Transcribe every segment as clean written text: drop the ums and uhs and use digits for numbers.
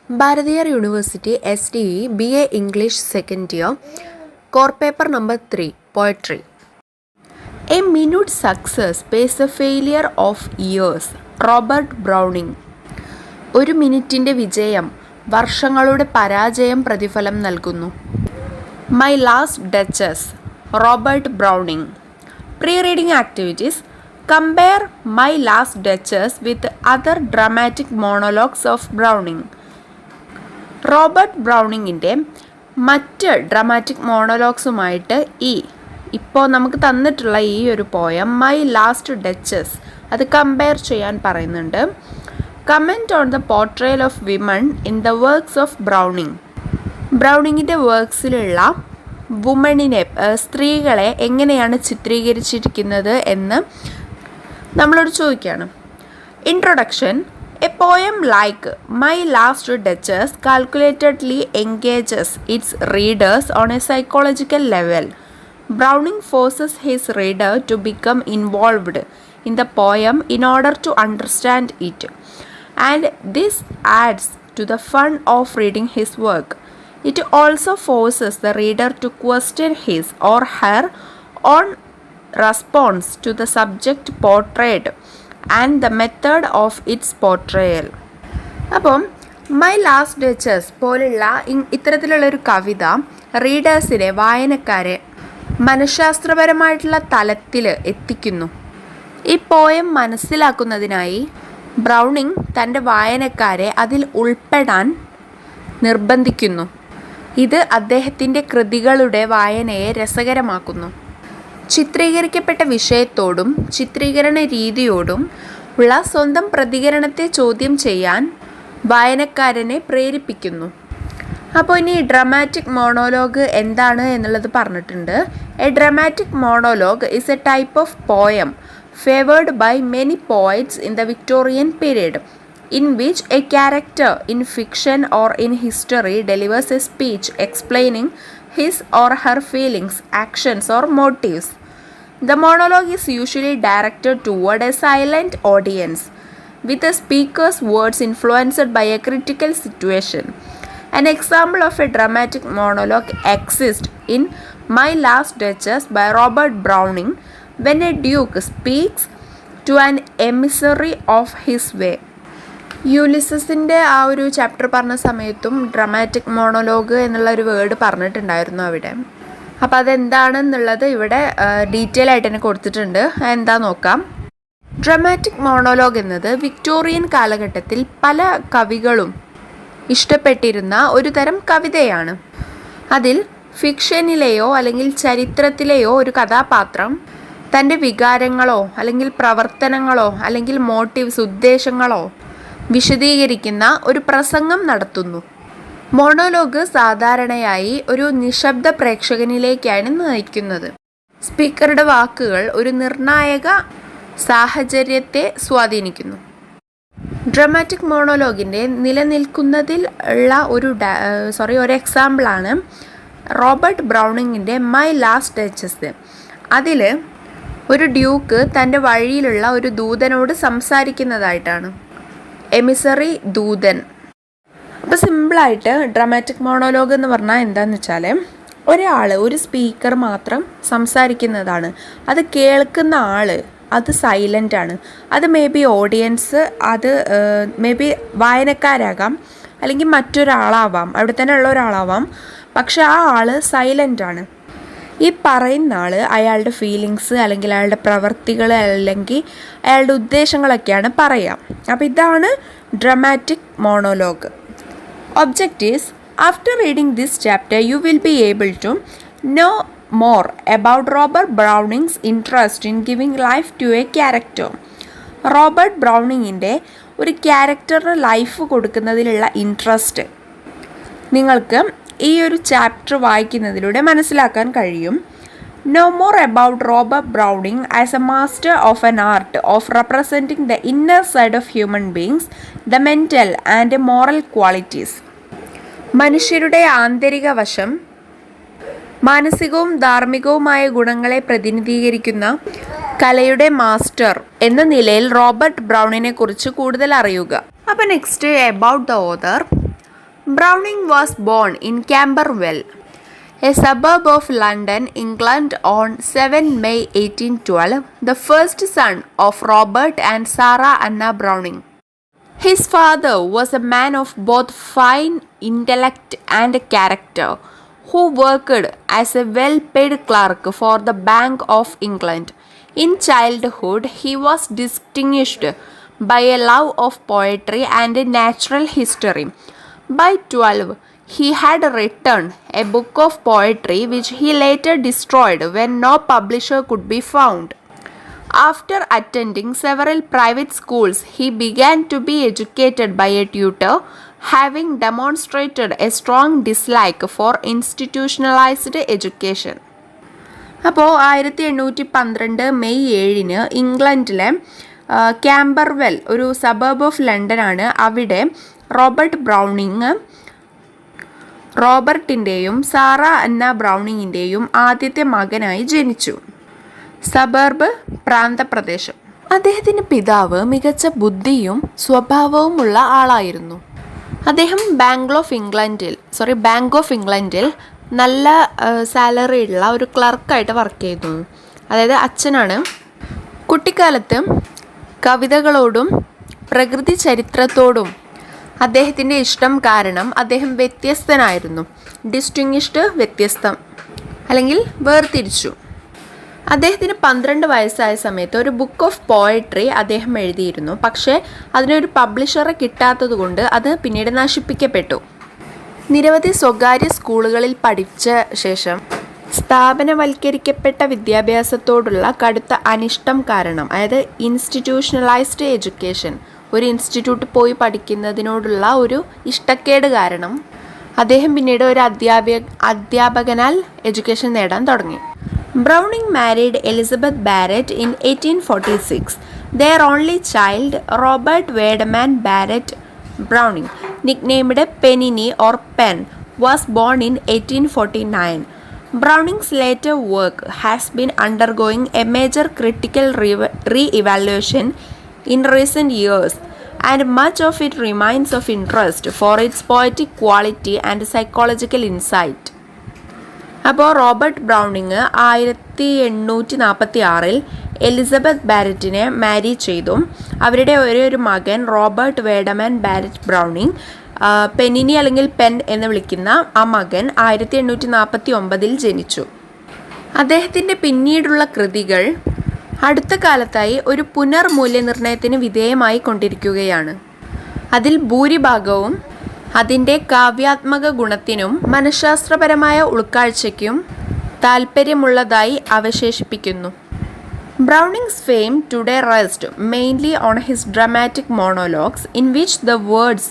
Bharathiar University SDE BA English Second Year Core Paper Number 3 Poetry. A minute success pays the failure of years. Robert Browning. ഒരു മിനിറ്റിൻ്റെ വിജയം വർഷങ്ങളുടെ പരാജയം പ്രതിഫലം നൽകുന്നു. My Last Duchess. Robert Browning. Pre-reading activities. Compare My Last Duchess with other dramatic monologues of Browning. Robert ബ്രൗണിങ്ങിൻ്റെ മറ്റ് dramatic മോണോലോഗ്സുമായിട്ട് ഇപ്പോൾ നമുക്ക് തന്നിട്ടുള്ള ഈ ഒരു പോയം മൈ ലാസ്റ്റ് ഡച്ചസ് അത് കമ്പയർ ചെയ്യാൻ പറയുന്നുണ്ട്. Comment on the portrayal of women in the works of Browning. ബ്രൗണിങ്ങിൻ്റെ വർക്ക്സിലുള്ള വുമണിനെ സ്ത്രീകളെ എങ്ങനെയാണ് ചിത്രീകരിച്ചിരിക്കുന്നത് എന്ന് നമ്മളോട് ചോദിക്കുകയാണ്. Introduction. A poem like My Last Duchess calculatedly engages its readers on a psychological level. Browning forces his reader to become involved in the poem in order to understand it, and this adds to the fun of reading his work. It also forces the reader to question his or her own response to the subject portrayed and the method of its portrayal. അപ്പം my last duchess പോലുള്ള ഇത്തരത്തിലുള്ളൊരു കവിത റീഡേഴ്സിനെ വായനക്കാരെ മനഃശാസ്ത്രപരമായിട്ടുള്ള തലത്തിൽ എത്തിക്കുന്നു. ഈ poem മനസ്സിലാക്കുന്നതിനായി Browning തൻ്റെ വായനക്കാരെ അതിൽ ഉൾപ്പെടാൻ നിർബന്ധിക്കുന്നു. ഇത് അദ്ദേഹത്തിൻ്റെ കൃതികളുടെ വായനയെ രസകരമാക്കുന്നു. ചിത്രീകരിക്കപ്പെട്ട വിഷയത്തോടും ചിത്രീകരണ രീതിയോടും ഉള്ള സ്വന്തം പ്രതികരണത്തെ ചോദ്യം ചെയ്യാൻ വായനക്കാരനെ പ്രേരിപ്പിക്കുന്നു. അപ്പോൾ ഇനി ഡ്രാമാറ്റിക് മോണോലോഗ് എന്താണ് എന്നുള്ളത് പറഞ്ഞിട്ടുണ്ട്. A dramatic monologue is a type of poem favoured by many poets in the Victorian period in which a character in fiction or in history delivers a speech explaining his or her feelings, actions or motives. The monologue is usually directed toward a silent audience, with the speaker's words influenced by a critical situation. An example of a dramatic monologue exists in My Last Duchess by Robert Browning, when a duke speaks to an emissary of his way. യുലിസസിൻ്റെ ആ ഒരു chapter പറഞ്ഞ സമയത്തും dramatic monologue എന്നുള്ള ഒരു word പറഞ്ഞിട്ടുണ്ടായിരുന്നു അവിടെ. അപ്പോൾ അതെന്താണെന്നുള്ളത് ഇവിടെ ഡീറ്റെയിൽ ആയിട്ട് തന്നെ കൊടുത്തിട്ടുണ്ട്. എന്താ നോക്കാം. ഡ്രാമാറ്റിക് മോണോലോഗ് എന്നത് വിക്ടോറിയൻ കാലഘട്ടത്തിൽ പല കവികളും ഇഷ്ടപ്പെട്ടിരുന്ന ഒരു തരം കവിതയാണ്. അതിൽ ഫിക്ഷനിലെയോ അല്ലെങ്കിൽ ചരിത്രത്തിലെയോ ഒരു കഥാപാത്രം തൻ്റെ വികാരങ്ങളോ അല്ലെങ്കിൽ പ്രവർത്തനങ്ങളോ അല്ലെങ്കിൽ മോട്ടീവ്സ് ഉദ്ദേശങ്ങളോ വിശദീകരിക്കുന്ന ഒരു പ്രസംഗം നടത്തുന്നു. മോണോലോഗ് സാധാരണയായി ഒരു നിശബ്ദ പ്രേക്ഷകനിലേക്കാണ് നയിക്കുന്നത്. സ്പീക്കറുടെ വാക്കുകൾ ഒരു നിർണായക സാഹചര്യത്തെ സ്വാധീനിക്കുന്നു. ഡ്രാമാറ്റിക് മോണോലോഗിൻ്റെ നിലനിൽക്കുന്നതിൽ ഉള്ള ഒരു എക്സാമ്പിളാണ് റോബർട്ട് ബ്രൗണിങ്ങിൻ്റെ മൈ ലാസ്റ്റ് ഡച്ചസ്. അതിൽ ഒരു ഡ്യൂക്ക് തൻ്റെ വഴിയിലുള്ള ഒരു ദൂതനോട് സംസാരിക്കുന്നതായിട്ടാണ്. എമിസറി ദൂതൻ. അപ്പോൾ സിമ്പിളായിട്ട് ഡ്രാമാറ്റിക് മോണോലോഗ് എന്ന് പറഞ്ഞാൽ എന്താണെന്ന് വെച്ചാൽ ഒരു സ്പീക്കർ മാത്രം സംസാരിക്കുന്നതാണ്. അത് കേൾക്കുന്ന ആൾ അത് സൈലൻ്റ് ആണ്. അത് മേ ബി ഓഡിയൻസ്, അത് മേ ബി വായനക്കാരാകാം, അല്ലെങ്കിൽ മറ്റൊരാളാവാം, അവിടെ തന്നെ ഉള്ള ഒരാളാവാം. പക്ഷെ ആ ആൾ സൈലൻ്റ് ആണ്. ഈ പറയുന്ന ആൾ അയാളുടെ ഫീലിങ്സ് അല്ലെങ്കിൽ അയാളുടെ പ്രവൃത്തികൾ അല്ലെങ്കിൽ അയാളുടെ ഉദ്ദേശങ്ങളൊക്കെയാണ് പറയുക. അപ്പോൾ ഇതാണ് dramatic monologue. Objectives. After reading this chapter you will be able to know more about Robert Browning's interest in giving life to a character. Robert ബ്രൗണിങ്ങിൻ്റെ ഒരു ക്യാരക്ടറിന് ലൈഫ് കൊടുക്കുന്നതിലുള്ള ഇൻട്രസ്റ്റ് നിങ്ങൾക്ക് ഈ ഒരു ചാപ്റ്റർ വായിക്കുന്നതിലൂടെ മനസ്സിലാക്കാൻ കഴിയും. Know more about Robert Browning as a master of an art of representing the inner side of human beings, the mental and moral qualities. മനുഷ്യരുടെ ആന്തരിക വശം, മാനസികവും ധാർമ്മികവുമായ ഗുണങ്ങളെ പ്രതിനിധീകരിക്കുന്ന കലയുടെ മാസ്റ്റർ എന്ന നിലയിൽ റോബർട്ട് ബ്രൗണിനെ കുറിച്ച് കൂടുതൽ അറിയുക. അപ്പോൾ next about the author. Browning was born in Camberwell, a suburb of London, England on 7 May 1812, the first son of Robert and Sarah Anna Browning. His father was a man of both fine intellect and character, who worked as a well-paid clerk for the Bank of England. In childhood, he was distinguished by a love of poetry and natural history. By 12, he had written a book of poetry which he later destroyed when no publisher could be found. After attending several private schools, he began to be educated by a tutor, having demonstrated a strong dislike for institutionalized education. അപ്പോൾ 1812 May 7 ഇംഗ്ലണ്ടിലെ ക്യാമ്പർവെൽ ഒരു suburb of ലണ്ടനാണ്. അവിടെ റോബർട്ടിൻ്റെയും Sara അന്ന ബ്രൗണിങ്ങിൻ്റെയും ആദ്യത്തെ മകനായി ജനിച്ചു. Suburb പ്രാന്തപ്രദേശം. അദ്ദേഹത്തിൻ്റെ പിതാവ് മികച്ച ബുദ്ധിയും സ്വഭാവവുമുള്ള ആളായിരുന്നു. അദ്ദേഹം ബാങ്ക് ഓഫ് ഇംഗ്ലണ്ടിൽ നല്ല സാലറി ഉള്ള ഒരു ക്ലർക്കായിട്ട് വർക്ക് ചെയ്തു. അതായത് അച്ഛനാണ്. കുട്ടിക്കാലത്ത് കവിതകളോടും പ്രകൃതി ചരിത്രത്തോടും അദ്ദേഹത്തിൻ്റെ ഇഷ്ടം കാരണം അദ്ദേഹം വ്യത്യസ്തനായിരുന്നു. ഡിസ്റ്റിങ്വിഷ്ഡ് വ്യത്യസ്തം അല്ലെങ്കിൽ വേർതിരിച്ചു. അദ്ദേഹത്തിന് 12 വയസ്സായ സമയത്ത് ഒരു ബുക്ക് ഓഫ് പോയട്രി അദ്ദേഹം എഴുതിയിരുന്നു. പക്ഷേ അതിനൊരു പബ്ലിഷറെ കിട്ടാത്തതുകൊണ്ട് അത് പിന്നീട് നശിപ്പിക്കപ്പെട്ടു. നിരവധി സ്വകാര്യ സ്കൂളുകളിൽ പഠിച്ച ശേഷം സ്ഥാപനവൽക്കരിക്കപ്പെട്ട വിദ്യാഭ്യാസത്തോടുള്ള കടുത്ത അനിഷ്ടം കാരണം, അതായത് ഇൻസ്റ്റിറ്റ്യൂഷണലൈസ്ഡ് എഡ്യൂക്കേഷൻ, ഒരു ഇൻസ്റ്റിറ്റ്യൂട്ടിൽ പോയി പഠിക്കുന്നതിനോടുള്ള ഒരു ഇഷ്ടക്കേട് കാരണം അദ്ദേഹം പിന്നീട് ഒരു അധ്യാപകനാൽ എഡ്യൂക്കേഷൻ നേടാൻ തുടങ്ങി. Browning married Elizabeth Barrett in 1846. Their only child, Robert Wiedemann Barrett Browning, nicknamed Penny or Pen, was born in 1849. Browning's later work has been undergoing a major critical re-evaluation in recent years, and much of it remains of interest for its poetic quality and psychological insight. അപ്പോൾ Robert Browning 1846 Elizabeth ബാരറ്റിനെ മാരി ചെയ്തു. അവരുടെ ഒരു മകൻ Robert വേഡമാൻ Barrett Browning, പെനിനി അല്ലെങ്കിൽ pen എന്ന് വിളിക്കുന്ന ആ മകൻ 1849 ജനിച്ചു. അദ്ദേഹത്തിൻ്റെ പിന്നീടുള്ള കൃതികൾ അടുത്ത കാലത്തായി ഒരു പുനർമൂല്യനിർണ്ണയത്തിന് വിധേയമായി കൊണ്ടിരിക്കുകയാണ്. അതിൽ ഭൂരിഭാഗവും അതിൻ്റെ കാവ്യാത്മക ഗുണത്തിനും മനഃശാസ്ത്രപരമായ ഉൾക്കാഴ്ചയ്ക്കും താൽപ്പര്യമുള്ളതായി അവശേഷിപ്പിക്കുന്നു. Browning's fame today rests mainly on his dramatic monologues, in which the words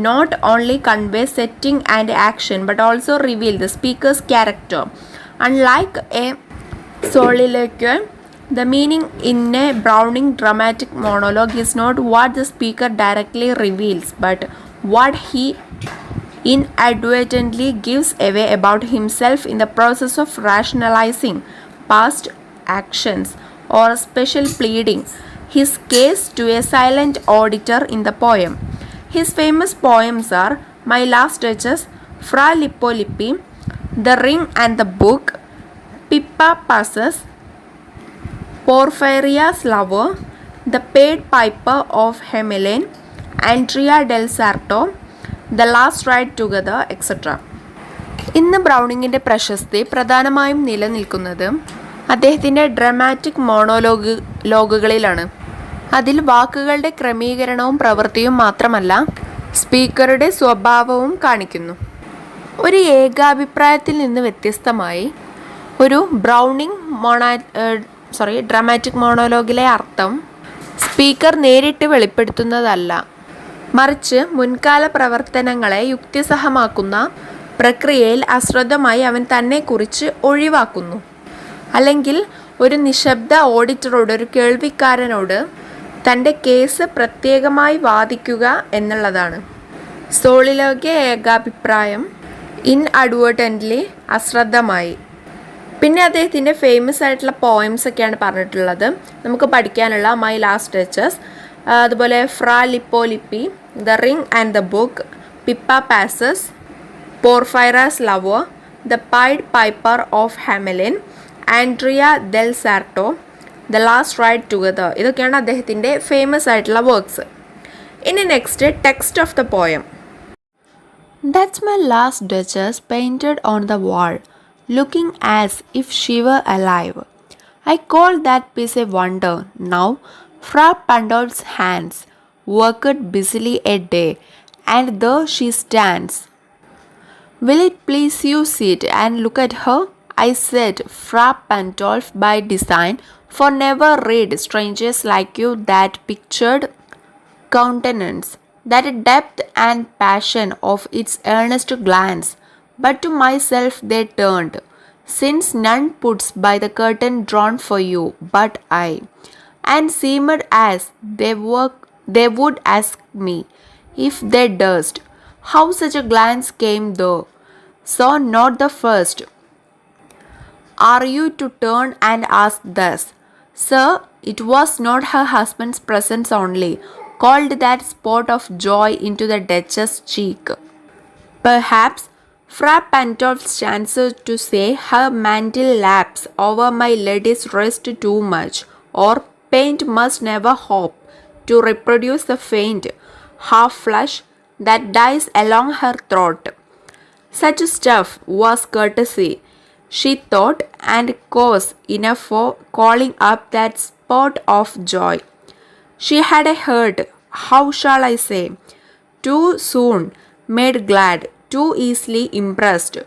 not only convey setting and action but also reveal the speaker's character. Unlike a soliloquy, the meaning in a Browning dramatic monologue is not what the speaker directly reveals, but what he inadvertently gives away about himself in the process of rationalizing past actions or special pleading his case to a silent auditor in the poem. His famous poems are My Last Duchess, Fra Lippo-Lippi, The Ring and the Book, Pippa Passes, Porphyria's Lover, The Paid Piper of Hamelin, Andrea del Sarto, The Last Ride Together, etc. ഇന്ന് ബ്രൗണിങ്ങിൻ്റെ പ്രശസ്തി പ്രധാനമായും നിലനിൽക്കുന്നത് അദ്ദേഹത്തിൻ്റെ dramatic മോണോലോഗുകളിലാണ്. അതിൽ വാക്കുകളുടെ ക്രമീകരണവും പ്രവൃത്തിയും മാത്രമല്ല, സ്പീക്കറുടെ സ്വഭാവവും കാണിക്കുന്നു. ഒരു ഏകാഭിപ്രായത്തിൽ നിന്ന് വ്യത്യസ്തമായി ഒരു ബ്രൗണിങ് ഡ്രമാറ്റിക് മോണോലോഗിലെ അർത്ഥം സ്പീക്കർ നേരിട്ട് വെളിപ്പെടുത്തുന്നതല്ല, മറിച്ച് മുൻകാല പ്രവർത്തനങ്ങളെ യുക്തിസഹമാക്കുന്ന പ്രക്രിയയിൽ അശ്രദ്ധമായി അവൻ തന്നെക്കുറിച്ച് ഒഴിവാക്കുന്നു. അല്ലെങ്കിൽ ഒരു നിശബ്ദ ഓഡിറ്ററോട്, ഒരു കേൾവിക്കാരനോട് തൻ്റെ കേസ് പ്രത്യേകമായി വാദിക്കുക എന്നുള്ളതാണ്. സോളിലോഗ്യ ഏകാഭിപ്രായം, ഇൻഅഡ്വേർട്ടൻ്റ്ലി അശ്രദ്ധമായി. പിന്നെ അദ്ദേഹത്തിൻ്റെ ഫേമസ് ആയിട്ടുള്ള പോയംസ് ഒക്കെയാണ് പറഞ്ഞിട്ടുള്ളത്. നമുക്ക് പഠിക്കാനുള്ള മൈ ലാസ്റ്റ് ഡച്ചസ്, അതുപോലെ Fra Lippo Lippi, the ring and the book, Pippa Passes, Porphyra's Lover, The Pied Piper of Hamelin, Andrea del Sarto, The Last Ride Together. ഇതൊക്കെയാണ് അദ്ദേഹത്തിൻ്റെ ഫേമസ് ആയിട്ടുള്ള വർക്ക്സ്. ഇനി next text of the poem. That's my last Duchess painted on the wall, looking as if she were alive. I call that piece a wonder. Now, Fra Pandolf's hands worked busily a day, and there she stands. Will it please you sit and look at her? I said, Fra Pandolf by design, for never read strangers like you that pictured countenance, that depth and passion of its earnest glance, but to myself they turned, since none puts by the curtain drawn for you but I, and seemed as they would ask me, if they durst, how such a glance came though, so not the first. Are you to turn and ask thus? Sir, it was not her husband's presence only called that spot of joy into the Duchess' cheek. Perhaps Fra Pandolf chances to say her mantle laps over my lady's wrist too much, or paint must never hope to reproduce the faint half flush that dies along her throat. Such stuff was courtesy, she thought, and cause enough for calling up that spot of joy. She had a hurt, how shall I say, too soon made glad, too easily impressed.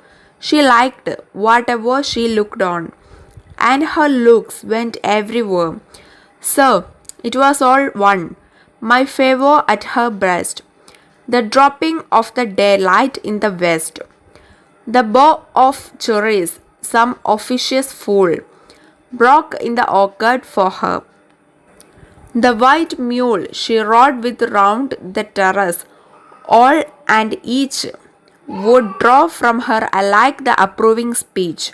She liked whatever she looked on, and her looks went everywhere. Sir, it was all one, my favour at her breast, the dropping of the daylight in the west, the bow of cherries some officious fool broke in the orchard for her, the white mule she rode with round the terrace, all and each would draw from her alike the approving speech,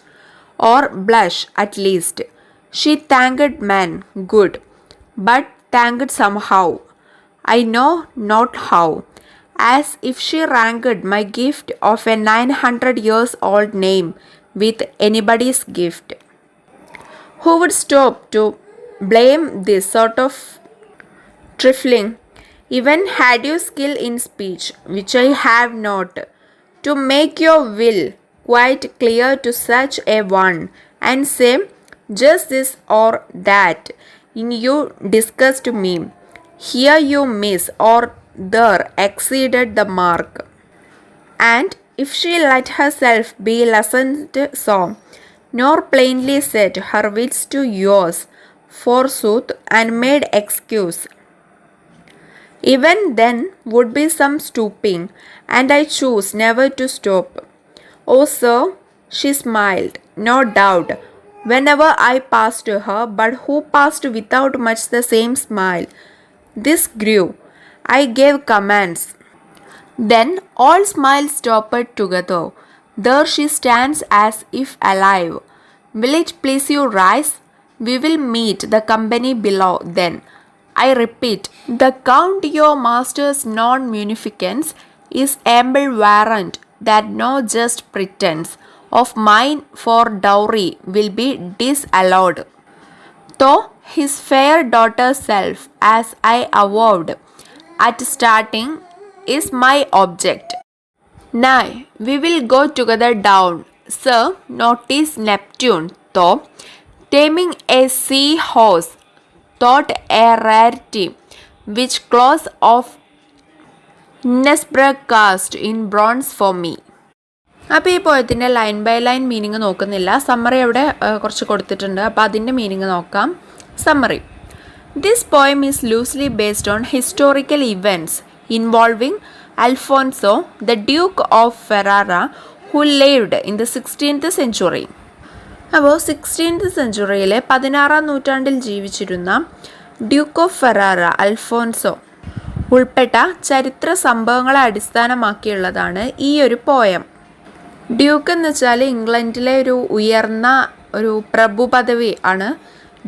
or blush at least. She thanked men good, but thanked somehow, I know not how, as if she ranked my gift of a 900 years old name with anybody's gift. Who would stop to blame this sort of trifling, even had you skill in speech, which I have not, to make your will quite clear to such a one, and say just this or that in you disgust me, here you miss or there exceeded the mark. And if she let herself be lessoned so, nor plainly set her wits to yours, forsooth, and made excuse, even then would be some stooping, and I choose never to stop. Oh, sir, she smiled, no doubt, whenever I passed her, but who passed without much the same smile? This grew. I gave commands. Then all smiles stopped together. There she stands as if alive. Will it please you rise? We will meet the company below then. I repeat, the count your master's non-munificence is ample warrant that no just pretence of mine for dowry will be disallowed. Though his fair daughter's self, as I avowed at starting, is my object. Nay, we will go together down. Sir, notice Neptune, though taming a sea horse thought a rarity, which claws of Nesbra cast in bronze for me. അപ്പോൾ ഈ പോയത്തിൻ്റെ line by line meaning നോക്കുന്നില്ല, summary അവിടെ കുറച്ച് കൊടുത്തിട്ടുണ്ട്. അപ്പോൾ അതിൻ്റെ meaning നോക്കാം. Summary: this poem is loosely based on historical events involving Alphonso the Duke of Ferrara who lived in the 16th century. അപ്പോൾ 16th centuryയിലെ 16ാം നൂറ്റാണ്ടിൽ ജീവിച്ചിരുന്ന ഡ്യൂക്ക് ഓഫ് ഫെറാറ അൽഫോൻസോ ഉൾപ്പെട്ട ചരിത്ര സംഭവങ്ങളെ അടിസ്ഥാനമാക്കിയുള്ളതാണ് ഈ ഒരു പോയം. ഡ്യൂക്ക് എന്ന് വെച്ചാൽ ഇംഗ്ലണ്ടിലെ ഒരു ഉയർന്ന ഒരു പ്രഭു പദവി ആണ്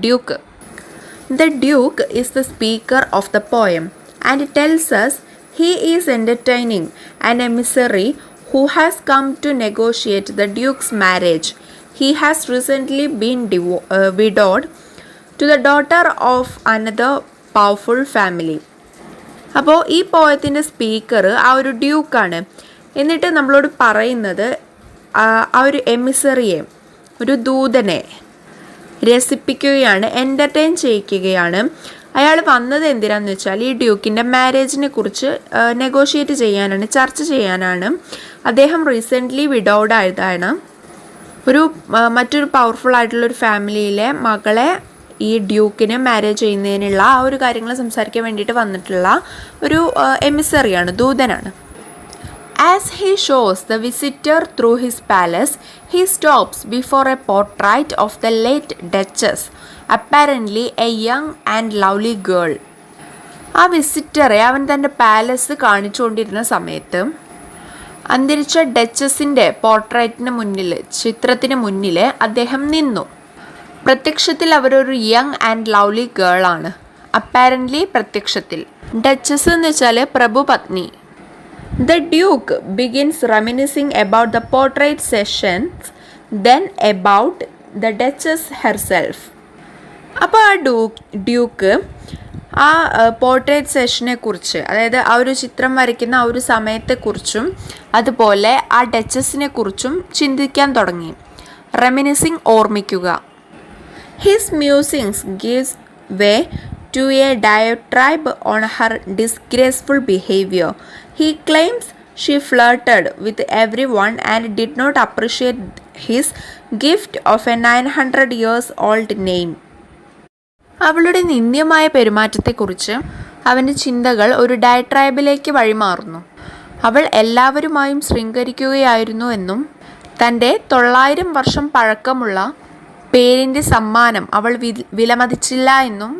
Duke. The Duke is the speaker of the poem and tells us He is entertaining an emissary who has come to negotiate the Duke's marriage. He has recently been widowed to the daughter of another powerful family. അപ്പോൾ ഈ പോയത്തിൻ്റെ speaker ആ ഒരു ഡ്യൂക്കാണ്. എന്നിട്ട് നമ്മളോട് പറയുന്നത് ആ ഒരു എമിസറിയെ, ഒരു ദൂതനെ രസിപ്പിക്കുകയാണ്, എൻ്റർടൈൻ ചെയ്യിക്കുകയാണ്. അയാൾ വന്നത് എന്തിനാന്ന് വെച്ചാൽ ഈ ഡ്യൂക്കിൻ്റെ മാരേജിനെ കുറിച്ച് നെഗോഷിയേറ്റ് ചെയ്യാനാണ്, ചർച്ച ചെയ്യാനാണ്. അദ്ദേഹം റീസെൻ്റ്ലി വിഡൗഡ് ആയതാണ്. മറ്റൊരു പവർഫുൾ ആയിട്ടുള്ളൊരു ഫാമിലിയിലെ മകളെ ഈ ഡ്യൂക്കിന് മാരേജ് ചെയ്യുന്നതിനുള്ള ആ ഒരു കാര്യങ്ങൾ സംസാരിക്കാൻ വേണ്ടിയിട്ട് വന്നിട്ടുള്ള ഒരു എമിസറിയാണ്, ദൂതനാണ്. As he shows the visitor through his palace, he stops before a portrait of the late Duchess, apparently a young and lovely girl. ആ വിസിറ്ററെ അവൻ തൻ്റെ പാലസ് കാണിച്ചുകൊണ്ടിരുന്ന സമയത്ത് അന്തരിച്ച ഡച്ചസിൻ്റെ പോർട്രേറ്റിന് മുന്നിൽ, ചിത്രത്തിന് മുന്നിൽ അദ്ദേഹം നിന്നു. പ്രത്യക്ഷത്തിൽ അവരൊരു യങ് ആൻഡ് ലവ്ലി ഗേൾ ആണ്. അപ്പാരൻ്റ്ലി പ്രത്യക്ഷത്തിൽ. ഡച്ചസ് എന്ന് വെച്ചാൽ പ്രഭുപത്നി. The Duke begins reminiscing about the portrait sessions, then about the Duchess herself. അപ്പോൾ ആ ഡ്യൂക്ക് ആ പോർട്രേറ്റ് സെഷനെ കുറിച്ച്, അതായത് ആ ഒരു ചിത്രം വരയ്ക്കുന്ന ആ ഒരു സമയത്തെക്കുറിച്ചും അതുപോലെ ആ ഡച്ചസിനെ കുറിച്ചും ചിന്തിക്കാൻ തുടങ്ങി. റെമിനിസിങ്, ഓർമ്മിക്കുക. His musings gives way to a diatribe on her disgraceful behavior. He claims she flirted with everyone and did not appreciate his gift of a 900 years old name. അവളുടെ നിന്ദ്യമായ പെരുമാറ്റത്തെക്കുറിച്ച് അവൻ്റെ ചിന്തകൾ ഒരു ഡയട്രൈബിലേക്ക് വഴിമാറുന്നു. അവൾ എല്ലാവരുമായും ശൃംഗരിക്കുകയായിരുന്നു എന്നും തൻ്റെ 900 വർഷം പഴക്കമുള്ള പേരിൻ്റെ സമ്മാനം അവൾ വിലമതിച്ചില്ല എന്നും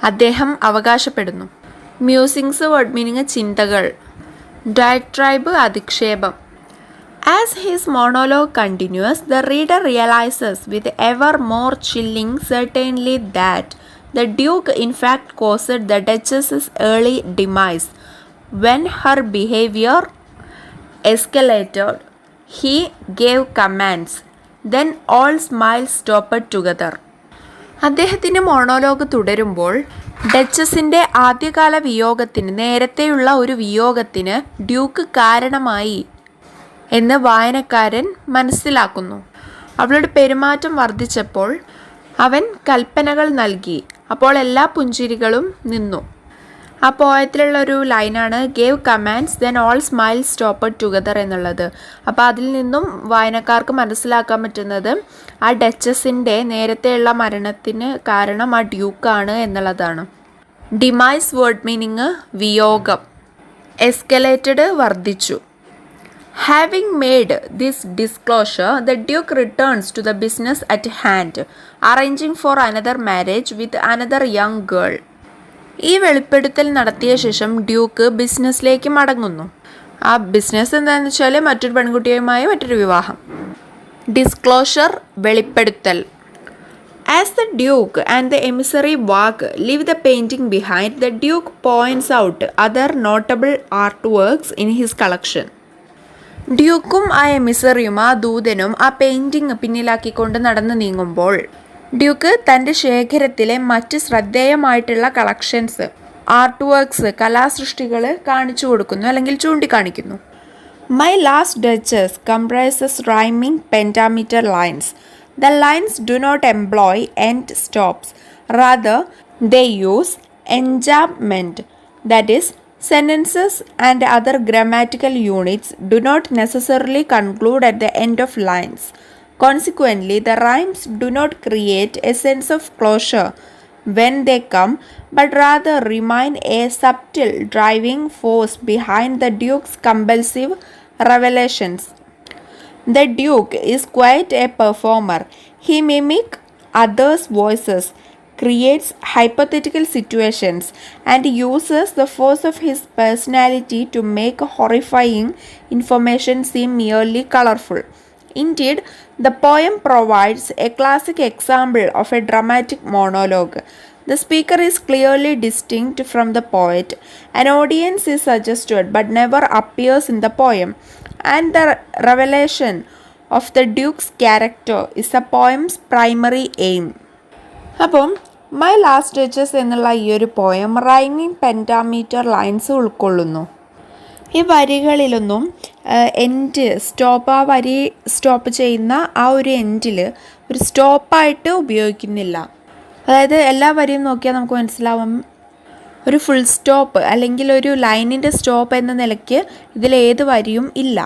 അദ്ദേഹം അവകാശപ്പെടുന്നു. മ്യൂസിങ്സ് വേർഡ് മീനിങ് ചിന്തകൾ, ഡയട്രൈബ് അധിക്ഷേപം. As his monologue continues, the reader realizes with ever more chilling certainty that the Duke in fact caused the Duchess's early demise. When her behavior escalated, he gave commands. Then all smiles stopped together. അദ്ദേഹത്തിൻ്റെ monologue തുടരുമ്പോൾ ഡച്ചസിൻ്റെ ആദ്യകാല വിയോഗത്തിന്, നേരത്തെയുള്ള ഒരു വിയോഗത്തിന് Duke കാരണമായി എന്ന് വായനക്കാരൻ മനസ്സിലാക്കുന്നു. അവളുടെ പെരുമാറ്റം വർദ്ധിച്ചപ്പോൾ അവൻ കൽപ്പനകൾ നൽകി. അപ്പോൾ എല്ലാ പുഞ്ചിരികളും നിന്നു. ആ പോയത്തിലുള്ള ഒരു ലൈനാണ് gave commands then all smile stopped together എന്നുള്ളത്. അപ്പോൾ അതിൽ നിന്നും വായനക്കാർക്ക് മനസ്സിലാക്കാൻ പറ്റുന്നത് ആ ഡച്ചസിൻ്റെ നേരത്തെയുള്ള മരണത്തിന് കാരണം ആ ഡ്യൂക്കാണ് എന്നുള്ളതാണ്. ഡിമൈസ് വേർഡ് മീനിങ് വിയോഗം. എസ്കലേറ്റഡ് വർദ്ധിച്ചു. Having made this disclosure, the Duke returns to the business at hand, arranging for another marriage with another young girl. ഈ വെളിപ്പെടുത്തൽ നടത്തിയ ശേഷം ഡ്യൂക്ക് ബിസിനസ്സിലേക്ക് മടങ്ങുന്നു. ആ ബിസിനസ് എന്താണെന്ന് വെച്ചാൽ മറ്റൊരു പെൺകുട്ടിയുമായി മറ്റൊരു വിവാഹം. ഡിസ്ക്ലോഷർ, വെളിപ്പെടുത്തൽ. As the Duke and the emissary walk, leave the painting behind, the Duke points out other notable artworks in his collection. ഡ്യൂക്കും ആ എമിസറിയും ആ ദൂതനും ആ പെയിൻറ്റിങ് പിന്നിലാക്കിക്കൊണ്ട് നടന്നു നീങ്ങുമ്പോൾ ഡ്യൂക്ക് തൻ്റെ ശേഖരത്തിലെ മറ്റ് ശ്രദ്ധേയമായിട്ടുള്ള കളക്ഷൻസ്, ആർട്ട് വർക്ക്സ്, കലാസൃഷ്ടികൾ കാണിച്ചു കൊടുക്കുന്നു അല്ലെങ്കിൽ ചൂണ്ടിക്കാണിക്കുന്നു. My last Duchess comprises rhyming pentameter lines. The lines do not employ end stops. Rather, they use enjambment, that is, sentences and other grammatical units do not necessarily conclude at the end of lines. Consequently, the rhymes do not create a sense of closure when they come, but rather remain a subtle driving force behind the Duke's compulsive revelations. The Duke is quite a performer. He mimics others' voices, creates hypothetical situations, and uses the force of his personality to make horrifying information seem merely colorful. Indeed, the poem provides a classic example of a dramatic monologue. The speaker is clearly distinct from the poet. An audience is suggested but never appears in the poem. And the revelation of the Duke's character is the poem's primary aim. അപ്പം my last duchess എന്നുള്ള ഈ ഒരു poem rhyming പെൻറ്റാമീറ്റർ lines ഉൾക്കൊള്ളുന്നു. ഈ വരികളിലൊന്നും end stop, ആ വരി stop ചെയ്യുന്ന ആ ഒരു എൻഡിൽ ഒരു സ്റ്റോപ്പായിട്ട് ഉപയോഗിക്കുന്നില്ല. അതായത് എല്ലാ വരിയും നോക്കിയാൽ നമുക്ക് മനസ്സിലാവും ഒരു ഫുൾ സ്റ്റോപ്പ് അല്ലെങ്കിൽ ഒരു ലൈനിൻ്റെ സ്റ്റോപ്പ് എന്ന നിലയ്ക്ക് ഇതിലേത് വരിയും ഇല്ല.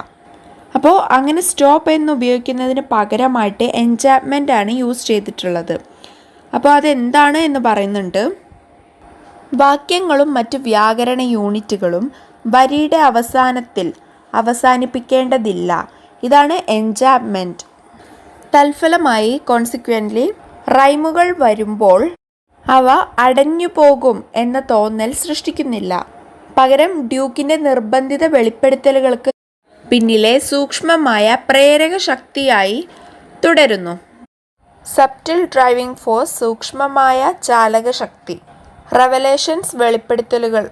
അപ്പോൾ അങ്ങനെ സ്റ്റോപ്പ് എന്ന് ഉപയോഗിക്കുന്നതിന് പകരമായിട്ട് എൻചാപ്മെൻ്റ് ആണ് യൂസ് ചെയ്തിട്ടുള്ളത്. അപ്പോൾ അതെന്താണ് എന്ന് പറയുന്നുണ്ട്. വാക്യങ്ങളും മറ്റ് വ്യാകരണ യൂണിറ്റുകളും വരിയുടെ അവസാനത്തിൽ അവസാനിപ്പിക്കേണ്ടതില്ല. ഇതാണ് എൻചാപ്മെൻറ്റ്. തൽഫലമായി കോൺസിക്വൻ്റ്ലി റൈമുകൾ വരുമ്പോൾ അവ അടഞ്ഞു പോകും എന്ന തോന്നൽ സൃഷ്ടിക്കുന്നില്ല. പകരം ഡ്യൂക്കിൻ്റെ നിർബന്ധിത വെളിപ്പെടുത്തലുകൾക്ക് പിന്നിലെ സൂക്ഷ്മമായ പ്രേരക ശക്തിയായി തുടരുന്നു. സബ്റ്റിൽ ഡ്രൈവിംഗ് ഫോഴ്സ്, സൂക്ഷ്മമായ ചാലകശക്തി. റെവലേഷൻസ്, വെളിപ്പെടുത്തലുകൾ.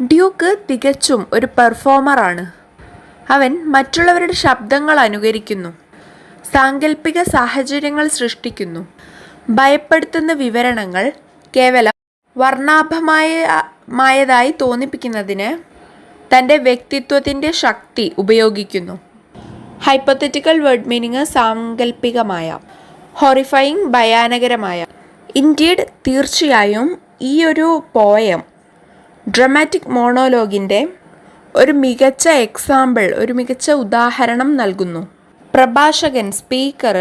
ഡ്യൂക്ക് തികച്ചും ഒരു പെർഫോമറാണ്. അവൻ മറ്റുള്ളവരുടെ ശബ്ദങ്ങൾ അനുകരിക്കുന്നു, സാങ്കല്പിക സാഹചര്യങ്ങൾ സൃഷ്ടിക്കുന്നു, ഭയപ്പെടുത്തുന്ന വിവരണങ്ങൾ കേവലം വർണ്ണാഭമായതായി തോന്നിപ്പിക്കുന്നതിന് തൻ്റെ വ്യക്തിത്വത്തിൻ്റെ ശക്തി ഉപയോഗിക്കുന്നു. ഹൈപ്പോത്തറ്റിക്കൽ വേർഡ് മീനിങ് സാങ്കല്പികമായ, ഹൊറിഫയിങ് ഭയാനകരമായ. ഇൻഡീഡ്, തീർച്ചയായും ഈ ഒരു പോയം ഡ്രമാറ്റിക് മോണോലോഗിൻ്റെ ഒരു മികച്ച എക്സാമ്പിൾ, ഒരു മികച്ച ഉദാഹരണം നൽകുന്നു. പ്രഭാഷകൻ, സ്പീക്കർ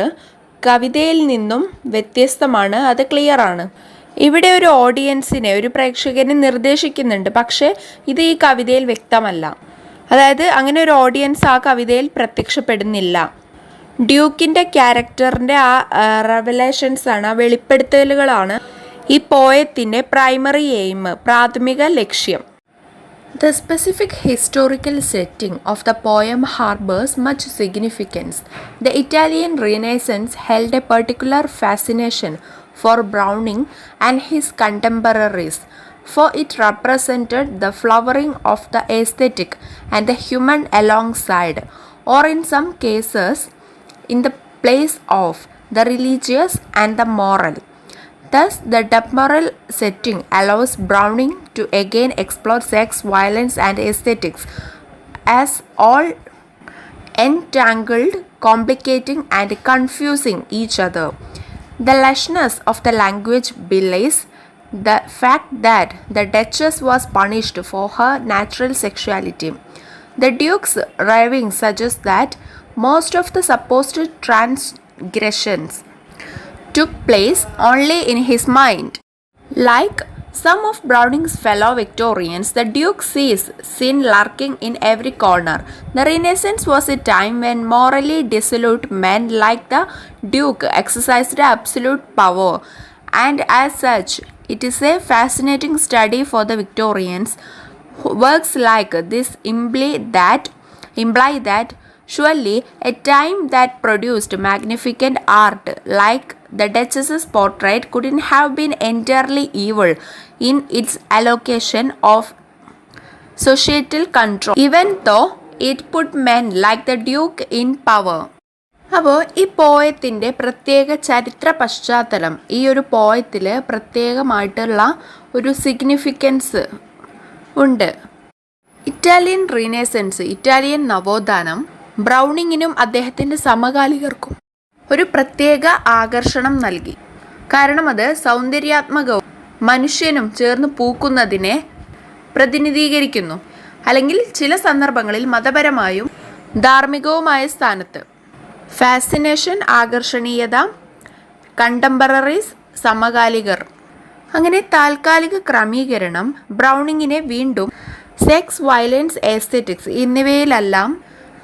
കവിതയിൽ നിന്നും വ്യത്യസ്തമാണ്, അത് ക്ലിയറാണ്. ഇവിടെ ഒരു ഓഡിയൻസിനെ, ഒരു പ്രേക്ഷകനെ നിർദ്ദേശിക്കുന്നുണ്ട്, പക്ഷേ ഇത് ഈ കവിതയിൽ വ്യക്തമല്ല. അതായത് അങ്ങനെ ഒരു ഓഡിയൻസ് ആ കവിതയിൽ പ്രത്യക്ഷപ്പെടുന്നില്ല. ഡ്യൂക്കിൻ്റെ ക്യാരക്ടറിൻ്റെ ആ റെവലേഷൻസാണ്, ആ വെളിപ്പെടുത്തലുകളാണ് ഈ പോയത്തിൻ്റെ പ്രൈമറി എയിം, പ്രാഥമിക ലക്ഷ്യം. The specific historical setting of the poem harbors much significance. The Italian Renaissance held a particular fascination for Browning and his contemporaries, for it represented the flowering of the aesthetic and the human alongside, or in some cases, in the place of the religious and the moral. Thus, the temporal setting allows Browning to again explore sex, violence, and aesthetics as all entangled, complicating, and confusing each other. The lushness of the language belies the fact that the Duchess was punished for her natural sexuality. The Duke's raving suggests that most of the supposed transgressions took place only in his mind. Like some of Browning's fellow Victorians, the Duke sees sin lurking in every corner. The Renaissance was a time when morally dissolute men like the Duke exercised absolute power, and as such, it is a fascinating study for the Victorians. Works like this imply that surely a time that produced magnificent art like the Duchess's portrait couldn't have been entirely evil in its allocation of societal control, even though it put men like the Duke in power. അപ്പോൾ ഈ പോയത്തിൻ്റെ പ്രത്യേക ചരിത്ര പശ്ചാത്തലം, ഈ ഒരു പോയത്തിൽ പ്രത്യേകമായിട്ടുള്ള ഒരു significance ഉണ്ട്. ഇറ്റാലിയൻ റീനേസൻസ്, ഇറ്റാലിയൻ നവോത്ഥാനം ബ്രൗണിങ്ങിനും അദ്ദേഹത്തിൻ്റെ സമകാലികർക്കും ഒരു പ്രത്യേക ആകർഷണം നൽകി. കാരണം അത് സൗന്ദര്യാത്മകവും മനുഷ്യനും ചേർന്ന് പൂക്കുന്നതിനെ പ്രതിനിധീകരിക്കുന്നു, അല്ലെങ്കിൽ ചില സന്ദർഭങ്ങളിൽ മതപരമായും ധാർമ്മികവുമായ സ്ഥാനത്ത്. ഫാസിനേഷൻ, ആകർഷണീയത, കണ്ടംപററീസ്, സമകാലികർ. അങ്ങനെ താൽക്കാലിക ക്രമീകരണം ബ്രൗണിങ്ങിനെ വീണ്ടും സെക്സ്, വയലൻസ്, എസ്തെറ്റിക്സ് എന്നിവയിലെല്ലാം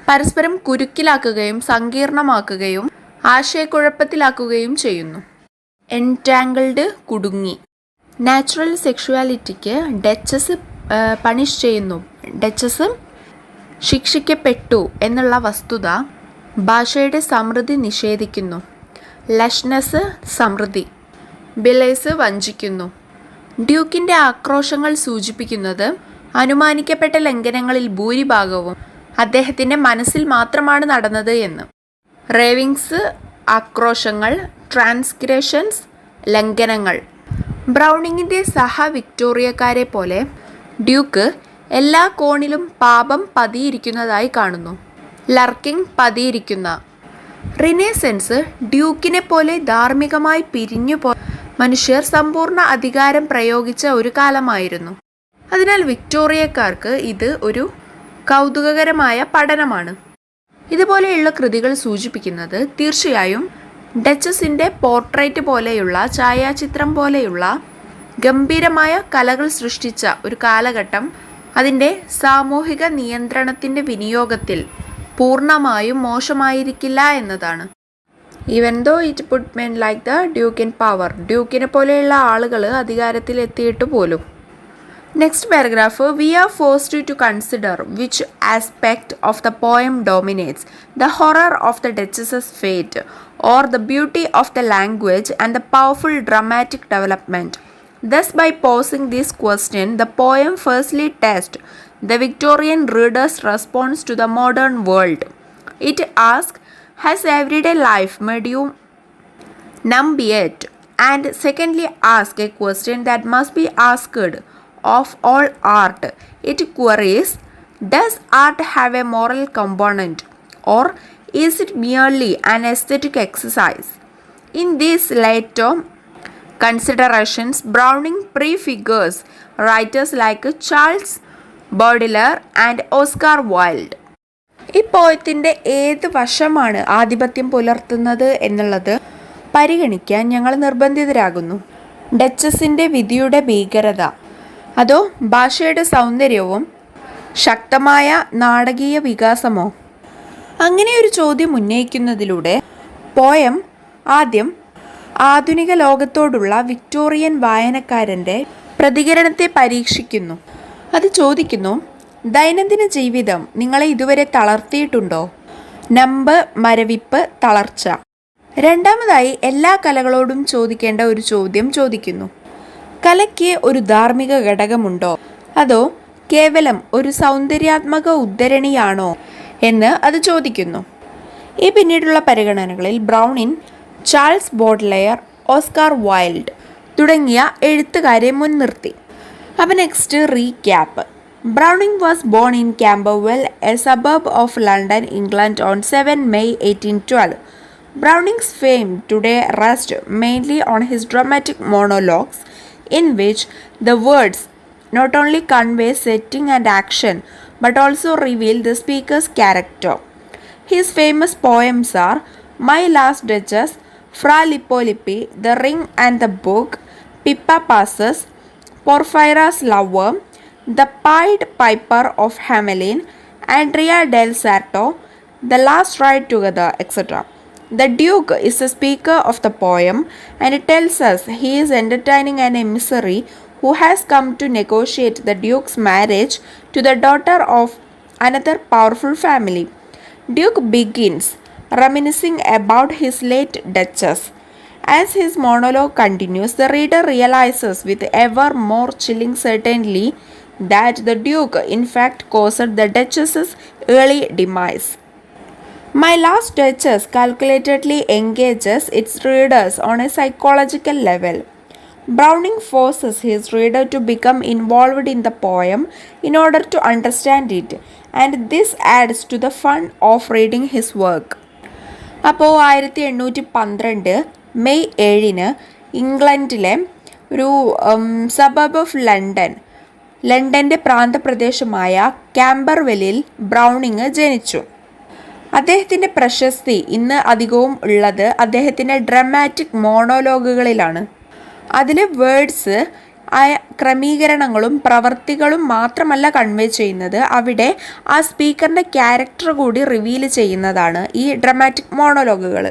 പരസ്പരം കുരുക്കിലാക്കുകയും സങ്കീർണമാക്കുകയും ആശയക്കുഴപ്പത്തിലാക്കുകയും ചെയ്യുന്നു. എൻറ്റാങ്കിൾഡ്, കുടുങ്ങി. നാച്ചുറൽ സെക്ഷുവാലിറ്റിക്ക് ഡച്ചസ് പണിഷ് ചെയ്യുന്നു, ഡച്ചസ് ശിക്ഷിക്കപ്പെട്ടു എന്നുള്ള വസ്തുത ഭാഷയുടെ സമൃദ്ധി നിഷേധിക്കുന്നു. ലഷ്നസ്, സമൃദ്ധി. ബിലേസ് വഞ്ചിക്കുന്നു. ഡ്യൂക്കിൻ്റെ ആക്രോശങ്ങൾ സൂചിപ്പിക്കുന്നത് അനുമാനിക്കപ്പെട്ട ലംഘനങ്ങളിൽ ഭൂരിഭാഗവും അദ്ദേഹത്തിൻ്റെ മനസ്സിൽ മാത്രമാണ് നടന്നത് എന്ന്. റേവിങ്സ് ആക്രോശങ്ങൾ, ട്രാൻസ്ഗ്രഷൻസ് ലംഘനങ്ങൾ. ബ്രൗണിങ്ങിൻ്റെ സഹ വിക്ടോറിയക്കാരെ പോലെ ഡ്യൂക്ക് എല്ലാ കോണിലും പാപം പതിയിരിക്കുന്നതായി കാണുന്നു. ലർക്കിംഗ് പതിയിരിക്കുന്ന. റിനേസൻസ് ഡ്യൂക്കിനെ പോലെ ധാർമ്മികമായി പിരിഞ്ഞുപോയ മനുഷ്യർ സമ്പൂർണ്ണ അധികാരം പ്രയോഗിച്ച ഒരു കാലമായിരുന്നു. അതിനാൽ വിക്ടോറിയക്കാർക്ക് ഇത് ഒരു കൗതുകകരമായ പഠനമാണ്. ഇതുപോലെയുള്ള കൃതികൾ സൂചിപ്പിക്കുന്നത് തീർച്ചയായും ഡച്ചസിൻ്റെ പോർട്രേറ്റ് പോലെയുള്ള ഛായാചിത്രം പോലെയുള്ള ഗംഭീരമായ കലകൾ സൃഷ്ടിച്ച ഒരു കാലഘട്ടം അതിൻ്റെ സാമൂഹിക നിയന്ത്രണത്തിൻ്റെ വിനിയോഗത്തിൽ പൂർണ്ണമായും മോശമായിരിക്കില്ല എന്നതാണ്. Even though it put men like the duke in power. ഡ്യൂക്കിനെ പോലെയുള്ള ആളുകൾ അധികാരത്തിൽ എത്തിയിട്ട് പോലും. Next paragraph. We are forced to consider which aspect of the poem dominates the horror of the duchess's fate or the beauty of the language and the powerful dramatic development. Thus, by posing this question, the poem firstly tests the Victorian reader's response to the modern world. It asks, has everyday life made you numb yet? And secondly, asks a question that must be asked of all art. It queries, does art have a moral component, or is it merely an aesthetic exercise? In this latter considerations, Browning prefigures writers like Charles Baudelaire and Oscar Wilde. ഈ പോയത്തിൻ്റെ ഏത് വശമാണ് ആധിപത്യം പുലർത്തുന്നത് എന്നുള്ളത് പരിഗണിക്കാൻ ഞങ്ങൾ നിർബന്ധിതരാകുന്നു. ഡച്ചസിൻ്റെ വിധിയുടെ ഭീകരത, അതോ ഭാഷയുടെ സൗന്ദര്യവും ശക്തമായ നാടകീയ വികാസമോ? അങ്ങനെ ഒരു ചോദ്യം ഉന്നയിക്കുന്നതിലൂടെ പോയം ആദ്യം ആധുനിക ലോകത്തോടുള്ള വിക്ടോറിയൻ വായനക്കാരൻ്റെ പ്രതികരണത്തെ പരീക്ഷിക്കുന്നു. അത് ചോദിക്കുന്നു, ദൈനംദിന ജീവിതം നിങ്ങളെ ഇതുവരെ തളർത്തിയിട്ടുണ്ടോ? നമ്പ്, മരവിപ്പ്, തളർച്ച. രണ്ടാമതായി എല്ലാ കലകളോടും ചോദിക്കേണ്ട ഒരു ചോദ്യം ചോദിക്കുന്നു. കലയ്ക്ക് ഒരു ധാർമ്മിക ഘടകമുണ്ടോ, അതോ കേവലം ഒരു സൗന്ദര്യാത്മക ഉദ്ധരണിയാണോ എന്ന് അത് ചോദിക്കുന്നു. ഈ പിന്നീടുള്ള പരിഗണനകളിൽ ബ്രൗണിൻ, ചാൾസ് ബോഡ്ലെയർ, ഓസ്കാർ വൈൽഡ് തുടങ്ങിയ എഴുത്തുകാരെ മുൻനിർത്തി. അപ്പോൾ next recap. Browning was born in Camberwell, a suburb of London, England on 7 May 1812. Browning's fame today rests mainly on his dramatic monologues, in which the words not only convey setting and action but also reveal the speaker's character. His famous poems are My Last Duchess, Fra Lippo-Lippi, The Ring and the Book, Pippa Passes, Porphyra's Lover, The Pied Piper of Hamelin, Andrea del Sarto, The Last Ride Together, etc. The Duke is the speaker of the poem, and it tells us he is entertaining an emissary who has come to negotiate the Duke's marriage to the daughter of another powerful family. Duke begins reminiscing about his late Duchess. As his monologue continues, the reader realizes with ever more chilling certainty that the Duke in fact caused the Duchess's early demise. My Last Duchess calculatedly engages its readers on a psychological level. Browning forces his reader to become involved in the poem in order to understand it, and this adds to the fun of reading his work. അപ്പോൾ 1812 May 7 ഇംഗ്ലണ്ടിലെ ഒരു സബബ് of ലണ്ടൻ്റെ പ്രാന്തപ്രദേശമായ കാംബർവെല്ലിൽ Browning ജനിച്ചു. അദ്ദേഹത്തിൻ്റെ പ്രശസ്തി ഇന്ന് അധികവും ഉള്ളത് അദ്ദേഹത്തിൻ്റെ ഡ്രമാറ്റിക് മോണോലോഗുകളിലാണ്. അതിലെ വേർഡ്സ് ആയ ക്രമീകരണങ്ങളും പ്രവർത്തികളും മാത്രമല്ല കൺവേ ചെയ്യുന്നത്, അവിടെ ആ സ്പീക്കറിൻ്റെ ക്യാരക്ടർ കൂടി റിവീൽ ചെയ്യുന്നതാണ് ഈ ഡ്രമാറ്റിക് മോണോലോഗുകൾ.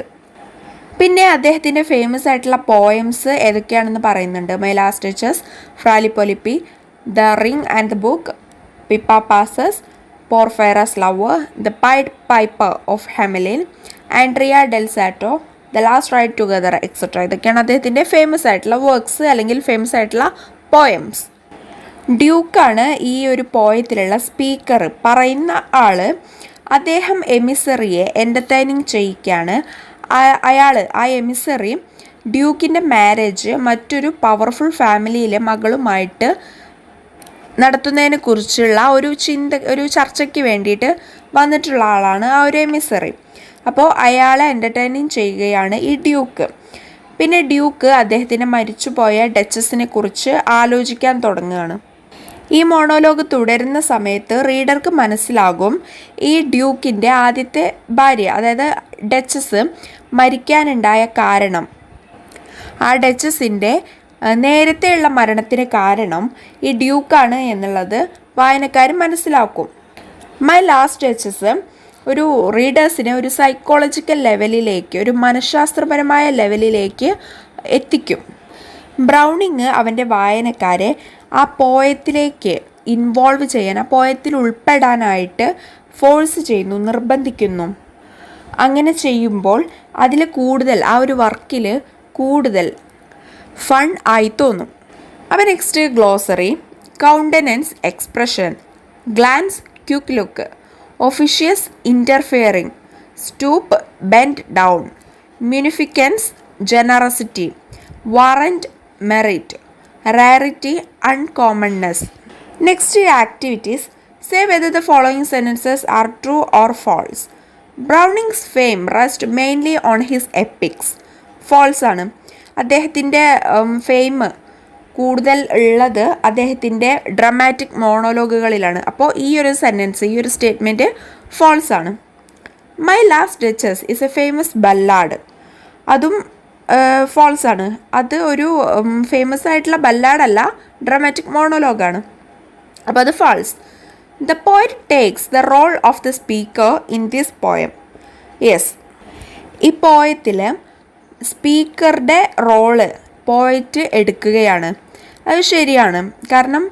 പിന്നെ അദ്ദേഹത്തിൻ്റെ ഫേമസ് ആയിട്ടുള്ള പോയംസ് ഏതൊക്കെയാണെന്ന് പറയുന്നുണ്ട്. My last duchess, Fra Lippo Lippi, the ring and the book, Pippa Passes, Porphyria's lover, the pied piper of Hamelin, Andrea del Sarto, the last ride together etcetera. ഇതൊക്കെയാണ് അദ്ദേഹത്തിൻ്റെ famous ആയിട്ടുള്ള works അല്ലെങ്കിൽ famous ആയിട്ടുള്ള poems. ഡ്യൂക്കാണ് ഈ ഒരു പോയത്തിലുള്ള speaker, പറയുന്ന ആൾ. അദ്ദേഹം എമിസറിയെ entertaining ചെയ്യിക്കുകയാണ്. ആ എമിസറി ഡ്യൂക്കിൻ്റെ മാരേജ് മറ്റൊരു പവർഫുൾ ഫാമിലിയിലെ മകളുമായിട്ട് നടത്തുന്നതിനെ കുറിച്ചുള്ള ഒരു ചർച്ചയ്ക്ക് വേണ്ടിയിട്ട് വന്നിട്ടുള്ള ആളാണ് ആ ഒരു എമിസറി. അപ്പോൾ അയാളെ എൻ്റർടൈനിങ് ചെയ്യുകയാണ് ഈ ഡ്യൂക്ക്. പിന്നെ ഡ്യൂക്ക് അദ്ദേഹത്തിൻ്റെ മരിച്ചുപോയ ഡച്ചസിനെ കുറിച്ച് ആലോചിക്കാൻ തുടങ്ങുകയാണ്. ഈ മോണോലോഗ് തുടരുന്ന സമയത്ത് റീഡർക്ക് മനസ്സിലാകും ഈ ഡ്യൂക്കിൻ്റെ ആദ്യത്തെ ഭാര്യ, അതായത് ഡച്ചസ് മരിക്കാനുണ്ടായ കാരണം, ആ ഡച്ചസിൻ്റെ നേരത്തെയുള്ള മരണത്തിന് കാരണം ഈ ഡ്യൂക്കാണ് എന്നുള്ളത് വായനക്കാർ മനസ്സിലാക്കും. മൈ ലാസ്റ്റ് ഡച്ചസ് ഒരു റീഡേഴ്സിനെ ഒരു സൈക്കോളജിക്കൽ ലെവലിലേക്ക്, ഒരു മനഃശാസ്ത്രപരമായ ലെവലിലേക്ക് എത്തിക്കും. ബ്രൗണിങ് അവൻ്റെ വായനക്കാരെ ആ പോയത്തിലേക്ക് ഇൻവോൾവ് ചെയ്യാൻ, ആ പോയത്തിൽ ഉൾപ്പെടാനായിട്ട് ഫോഴ്സ് ചെയ്യുന്നു, നിർബന്ധിക്കുന്നു. അങ്ങനെ ചെയ്യുമ്പോൾ അതിൽ കൂടുതൽ, ആ ഒരു വർക്കിൽ കൂടുതൽ ഫൺ ആയി തോന്നും. അപ്പോൾ next glossary: countenance expression, glance quick look, officious interfering, stoop bend down, munificence generosity, warrant merit, rarity uncommonness. Next activities: say whether the following sentences are true or false. Browning's fame rests mainly on his epics. False ആണ്. അദ്ദേഹത്തിൻ്റെ fame കൂടുതൽ ഉള്ളത് അദ്ദേഹത്തിൻ്റെ dramatic മോണോലോഗുകളിലാണ്. അപ്പോൾ ഈ ഒരു sentence, ഈ ഒരു സ്റ്റേറ്റ്മെൻറ്റ് ഫാൾസ് ആണ്. My last duchess is A famous ballad. അതും ഫാൾസ് ആണ്. അത് ഒരു ഫേമസ് ആയിട്ടുള്ള ബല്ലാഡല്ല, ഡ്രമാറ്റിക് മോണോലോഗാണ്. അപ്പോൾ അത് false. The poet takes the role of the speaker in this poem. Yes, ഈ പോയത്തിൽ സ്പീക്കറുടെ റോള് പോയറ്റ് എടുക്കുകയാണ്. അത് ശരിയാണ്. കാരണം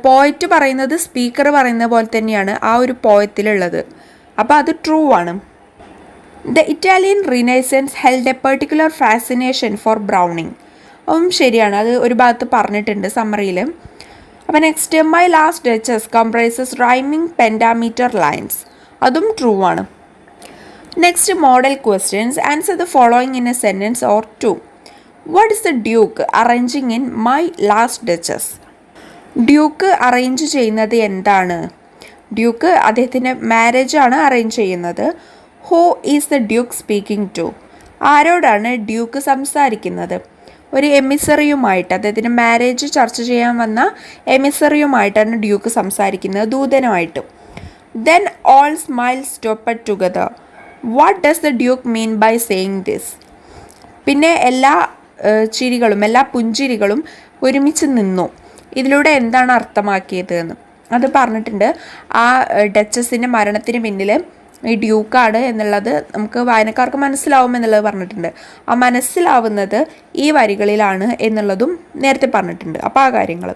പോയറ്റ് പറയുന്നത് സ്പീക്കർ പറയുന്ന പോലെ തന്നെയാണ് ആ ഒരു പോയത്തിലുള്ളത്. അപ്പോൾ അത് ട്രൂ ആണ്. The Italian Renaissance held a particular fascination for Browning. അതും ശരിയാണ്. അത് ഒരു ഭാഗത്ത് പറഞ്ഞിട്ടുണ്ട് സമ്മറിയിൽ. അപ്പോൾ next, my last duchess comprises rhyming pentameter lines. അതും ട്രൂ ആണ്. Next model questions. Answer the following in a sentence or two. What is the duke arranging in my last duchess? Duke arrange ചെയ്യുന്നത് എന്താണ്? Duke അദ്ദേഹത്തിൻ്റെ മാരേജാണ് arrange ചെയ്യുന്നത്. Who is the duke speaking to? ആരോടാണ് duke സംസാരിക്കുന്നത്? ഒരു എമിസറിയുമായിട്ട്, അദ്ദേഹത്തിൻ്റെ marriage ചർച്ച ചെയ്യാൻ വന്ന എമിസറിയുമായിട്ടാണ് ഡ്യൂക്ക് സംസാരിക്കുന്നത്, ദൂതനുമായിട്ട്. Then all smile stopped together. What does the duke mean by saying this? പിന്നെ എല്ലാ ചിരികളും, എല്ലാ പുഞ്ചിരികളും ഒരുമിച്ച് നിന്നു. ഇതിലൂടെ എന്താണ് അർത്ഥമാക്കിയത് എന്ന് അത് പറഞ്ഞിട്ടുണ്ട്. ആ ഡച്ചസിൻ്റെ മരണത്തിന് പിന്നിൽ ഈ ഡ്യൂക്കാണ് എന്നുള്ളത് നമുക്ക് വായനക്കാർക്ക് മനസ്സിലാവും എന്നുള്ളത് പറഞ്ഞിട്ടുണ്ട്. ആ മനസ്സിലാവുന്നത് ഈ വരികളിലാണ് എന്നുള്ളതും നേരത്തെ പറഞ്ഞിട്ടുണ്ട്. അപ്പോൾ ആ കാര്യങ്ങൾ.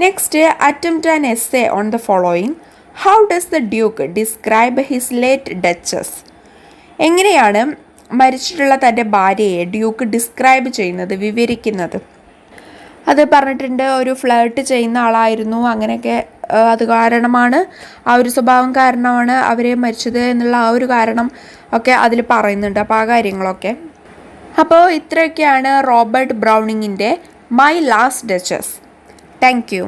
Next, attempt an essay on the following. How does the Duke describe his late duchess? എങ്ങനെയാണ് മരിച്ചിട്ടുള്ള തൻ്റെ ഭാര്യയെ ഡ്യൂക്ക് ഡിസ്ക്രൈബ് ചെയ്യുന്നത്, വിവരിക്കുന്നത്? അത് പറഞ്ഞിട്ടുണ്ട്. ഒരു ഫ്ലേർട്ട് ചെയ്യുന്ന ആളായിരുന്നു, അങ്ങനെയൊക്കെ. അത് കാരണമാണ്, ആ ഒരു സ്വഭാവം കാരണമാണ് അവരെ മരിച്ചത് എന്നുള്ള ആ ഒരു കാരണം ഒക്കെ അതിൽ പറയുന്നുണ്ട്. അപ്പോൾ ആ കാര്യങ്ങളൊക്കെ. അപ്പോൾ ഇത്രയൊക്കെയാണ് റോബർട്ട് ബ്രൗണിങ്ങിൻ്റെ my last duchess. Thank U.